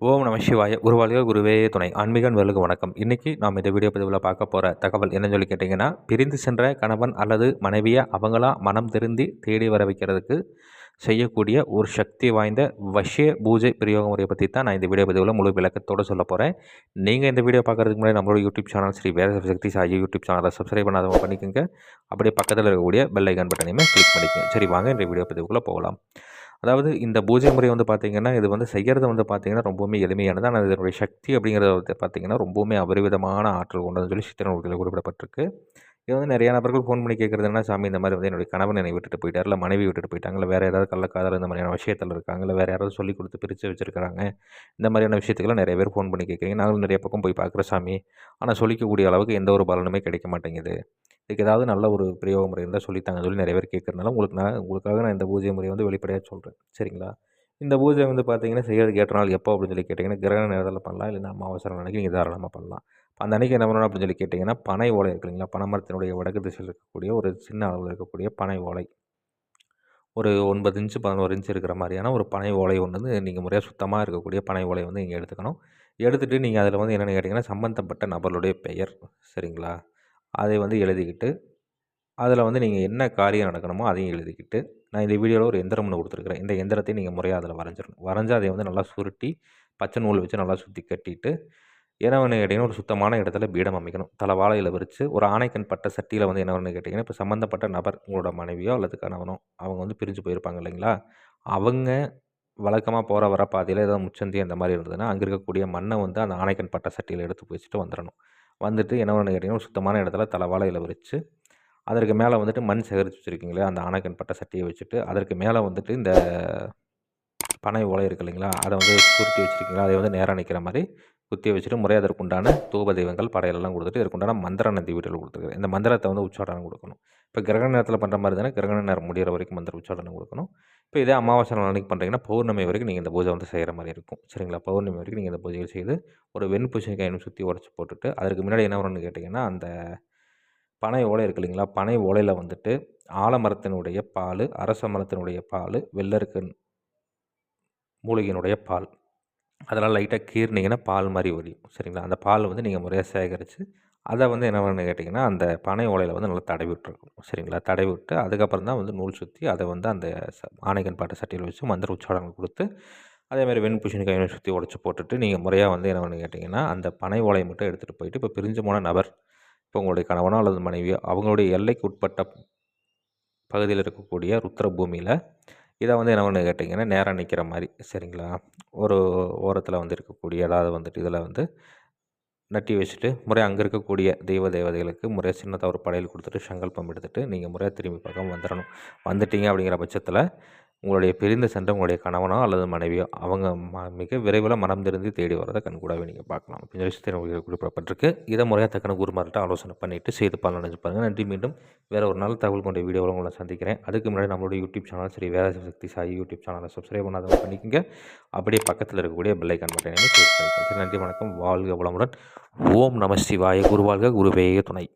ஓம் நம சிவாய குருவாழ்க குருவே துணை ஆன்மீக அன்பர்களுக்கு வணக்கம். இன்றைக்கி நாம் இந்த வீடியோ பதிவில் பார்க்க போகிற தகவல் என்னன்னு சொல்லி கேட்டிங்கன்னா, பிரிந்து சென்ற கணவன் அல்லது மனைவியை அவங்களா மனம் திருந்தி தேடி வர வைக்கிறதுக்கு செய்யக்கூடிய ஒரு சக்தி வாய்ந்த வசிய பூஜை பிரயோக முறையை பற்றி தான் நான் இந்த வீடியோ பதிவில் முழு விளக்கத்தோடு சொல்ல போகிறேன். நீங்கள் இந்த வீடியோ பார்க்குறதுக்கு முன்னாடி நம்மளோட யூடியூப் சேனல் ஸ்ரீ வேத சக்தி சாயி யூடியூப் சேனலை சப்ஸ்கிரைப் பண்ணாதவங்க பண்ணிக்கோங்க. அப்படியே பக்கத்தில் இருக்கக்கூடிய பெல் ஐக்கான் பட்டனையுமே கிளிக் பண்ணிக்கோங்க. சரி, வாங்க இந்த வீடியோ பதிவுக்குள்ளே போகலாம். அதாவது இந்த பூஜை முறை வந்து பார்த்திங்கன்னா, இது வந்து செய்கிறது வந்து பார்த்திங்கன்னா ரொம்பவுமே எளிமையானது. ஆனால் இதனுடைய சக்தி அப்படிங்கிறது வந்து பார்த்திங்கன்னா ரொம்பவுமே அபரிவிதமான ஆற்றல் கொண்டதுன்னு சொல்லி சித்தர் நூல்களில் குறிப்பிடப்பட்டிருக்கு. இது வந்து நிறைய நபர்கள் ஃபோன் பண்ணி கேட்குறது என்ன, சாமி இந்த மாதிரி வந்து என்னுடைய கணவன் என்னை விட்டுட்டு போயிட்டார், இல்லை மனைவி விட்டுட்டு போயிட்டாங்க, இல்லை வேறு ஏதாவது கள்ளக்காதல் இந்த மாதிரியான விஷயத்தில் இருக்காங்க, இல்லை வேறு யாராவது சொல்லிக் கொடுத்து பிரித்து வச்சுருக்காங்க. இந்த மாதிரியான விஷயத்துக்கெல்லாம் நிறைய பேர் ஃபோன் பண்ணி கேட்குறீங்க. நாங்களும் நிறைய பக்கம் போய் பார்க்குறோம் சாமி, ஆனால் சொல்லிக்கக்கூடிய அளவுக்கு எந்த ஒரு பலனுமே கிடைக்க மாட்டேங்குது. இதுக்கு ஏதாவது நல்ல ஒரு பிரயோக முறை இருந்தால் சொல்லித்தாங்கன்னு சொல்லி நிறைய பேர் கேட்குறதுனால உங்களுக்காக நான் இந்த பூஜை முறையை வந்து வெளிப்படையாக சொல்கிறேன். சரிங்களா? இந்த பூஜை வந்து பார்த்தீங்கன்னா செய்யறதுக்கு ஏற்ற நாள் எப்போ அப்படின்னு சொல்லி கேட்டிங்கன்னா, கிரகண நேரத்தில் பண்ணலாம், இல்லைன்னா அமாவாசை நாளைக்கு நீங்கள் தாராளமாக பண்ணலாம். அந்த அன்றைக்கி என்ன பண்ணணும் அப்படின்னு சொல்லி கேட்டிங்கன்னா, பனை ஓலை இருக்கு இல்லைங்களா, பனைமரத்தினுடைய வடக்கு திசையில் இருக்கக்கூடிய ஒரு சின்ன அளவில் இருக்கக்கூடிய பனை ஓலை, ஒரு 9 இன்ச்சு 11 இன்ச்சு இருக்கிற மாதிரியான ஒரு பனை ஓலை ஒன்று வந்து நீங்கள் முறையாக சுத்தமாக இருக்கக்கூடிய பனை ஓலை வந்து நீங்கள் எடுத்துக்கணும். எடுத்துகிட்டு நீங்கள் அதில் வந்து என்னென்னு கேட்டிங்கன்னா, சம்மந்தப்பட்ட நபருடைய பெயர், சரிங்களா, அதை வந்து எழுதிக்கிட்டு அதில் வந்து நீங்கள் என்ன காரியம் நடக்கணுமோ அதையும் எழுதிக்கிட்டு, நான் இந்த வீடியோவில் ஒரு எந்திரம் ஒன்று கொடுத்துருக்குறேன். இந்த எந்திரத்தையும் நீங்கள் முறையாக அதில் வரைஞ்சிடணும். வரைஞ்சு அதை வந்து நல்லா சுருட்டி பச்சை நூல் வச்சு நல்லா சுற்றி கட்டிட்டு, என்ன ஒன்று கேட்டிங்கன்னா, ஒரு சுத்தமான இடத்துல பீடம் அமைக்கணும். தலை வாழையில விரித்து ஒரு ஆணைக்கண் பட்ட சட்டியில் வந்து என்ன ஒன்று கேட்டிங்கன்னா, இப்போ சம்மந்தப்பட்ட நபர் உங்களோட மனைவியோ அல்லது கணவனோ அவங்க வந்து பிரிஞ்சு போயிருப்பாங்க இல்லைங்களா, அவங்க வழக்கமாக போகிற வர பாதையில் ஏதாவது முச்சந்தி அந்த மாதிரி இருந்ததுன்னா, அங்கே இருக்கக்கூடிய மண்ணை வந்து அந்த ஆணைக்கண் பட்ட சட்டியில் எடுத்து வச்சுட்டு வந்துடணும். வந்துட்டு என்ன ஒன்று கேட்டிங்கன்னா, ஒரு சுத்தமான இடத்துல தலை வாழையில விரித்து அதற்கு மேலே வந்துட்டு மண் சேகரித்து வச்சுருக்கீங்களே அந்த ஆனைக்கண் பட்ட சட்டியை வச்சுட்டு, அதற்கு மேலே வந்துட்டு இந்த பனை ஓலை இருக்கு இல்லைங்களா, அதை வந்து சுருட்டி வச்சுருக்கீங்களா, அதை வந்து நேராக நிற்கிற மாதிரி குத்தி வச்சுட்டு முறையாக அதற்குண்டான தூப தெய்வங்கள் படையலெல்லாம் கொடுத்துட்டு இதற்குண்டான மந்திரம் நந்தி வீட்டில் கொடுத்துருக்குறேன். இந்த மந்திரத்தை வந்து உச்சாடனம் கொடுக்கணும். இப்போ கிரகண நேரத்தில் பண்ணுற மாதிரி தானே கிரகண நேரம் முடிகிற வரைக்கும் மந்திர உச்சாடனம் கொடுக்கணும். இப்போ இதே அமாவாசை நாள் அன்றைக்கி பண்ணுறீங்கன்னா பௌர்ணமி வரைக்கும் நீங்கள் இந்த பூஜை வந்து செய்கிற மாதிரி இருக்கும். சரிங்களா? பௌர்ணமி வரைக்கும் நீங்கள் இந்த பூஜையை செய்து ஒரு வெண்பூசணிக்காய் சுற்றி உடச்சி போட்டுட்டு, அதற்கு முன்னாடி என்ன வரும்னு கேட்டிங்கன்னா, அந்த பனை ஓலை இருக்கு இல்லைங்களா, பனை ஓலையில் வந்துட்டு ஆலமரத்தினுடைய பால், அரச மரத்தினுடைய பால், வெள்ளருக்கு மூலிகையினுடைய பால், அதெல்லாம் லைட்டாக கீறினீங்கன்னா பால் மாதிரி வடியும். சரிங்களா? அந்த பால் வந்து நீங்கள் முறையாக சேகரித்து அதை வந்து என்ன பண்ணு கேட்டிங்கன்னா, அந்த பனை ஓலையில் வந்து நல்லா தடவி விட்டுருக்கணும். சரிங்களா? தடவி விட்டு அதுக்கப்புறம் தான் வந்து நூல் சுற்றி அதை வந்து அந்த ஆனைக்கன் பாட்ட சட்டியில் வச்சு மந்திர உச்சாரணம் கொடுத்து, அதேமாதிரி வெண்பூசணிக்காயை சுற்றி உடச்சி போட்டுட்டு நீங்கள் முறையாக வந்து என்ன பண்ணு கேட்டிங்கன்னா, அந்த பனை ஓலையை மட்டும் எடுத்துகிட்டு போயிட்டு, இப்போ பிரிஞ்சு போன நபர், இப்போ உங்களுடைய கணவனோ அல்லது மனைவியோ அவங்களுடைய எல்லைக்கு உட்பட்ட பகுதியில் இருக்கக்கூடிய ருத்ர பூமியில் இதை வந்து என்ன பண்ணு கேட்டிங்கன்னா, நேராக நிற்கிற மாதிரி, சரிங்களா, ஒரு ஓரத்தில் வந்து இருக்கக்கூடிய ஏதாவது வந்துட்டு இதில் வந்து நட்டி வச்சுட்டு முறையாக அங்கே இருக்கக்கூடிய தேவதைகளுக்கு முறையாக சின்னதாக ஒரு படையல் கொடுத்துட்டு சங்கல்பம் எடுத்துகிட்டு நீங்கள் முறையாக திரும்பி பக்கம் வந்துடணும். வந்துட்டீங்க அப்படிங்கிற பட்சத்தில் உங்களுடைய பிரிந்து சென்ற உங்களுடைய கணவனோ அல்லது மனைவியோ அவங்க மிக விரைவில் மனம் திருந்தி தேடி வரதை கண்கூடாவே நீங்கள் பார்க்கலாம் அப்படிங்கிற விஷயத்தை உங்களுக்கு குறிப்பிடப்பட்டிருக்கு. இதை முறையாக தக்கன குருமார்கிட்ட ஆலோசனை பண்ணிவிட்டு செய்து பலன் அடைஞ்சு பாருங்கள். நன்றி. மீண்டும் வேறு ஒரு நாள் தகவல் கொண்ட வீடியோவில் உங்களை சந்திக்கிறேன். அதுக்கு முன்னாடி நம்மளுடைய யூடியூப் சேனல் ஸ்ரீ வேத சக்தி சாயி யூடியூப் சேனலை சப்ஸ்கிரைப் பண்ணாதவங்க பண்ணிக்கோங்க. அப்படியே பக்கத்தில் இருக்கக்கூடிய பெல் ஐக்கான் பட்டனை கிளிக் பண்ணிக்கோங்க. நன்றி, வணக்கம், வாழ்க வளமுடன். ஓம் நம சிவாய. குருவாழ்க குருவே துணை.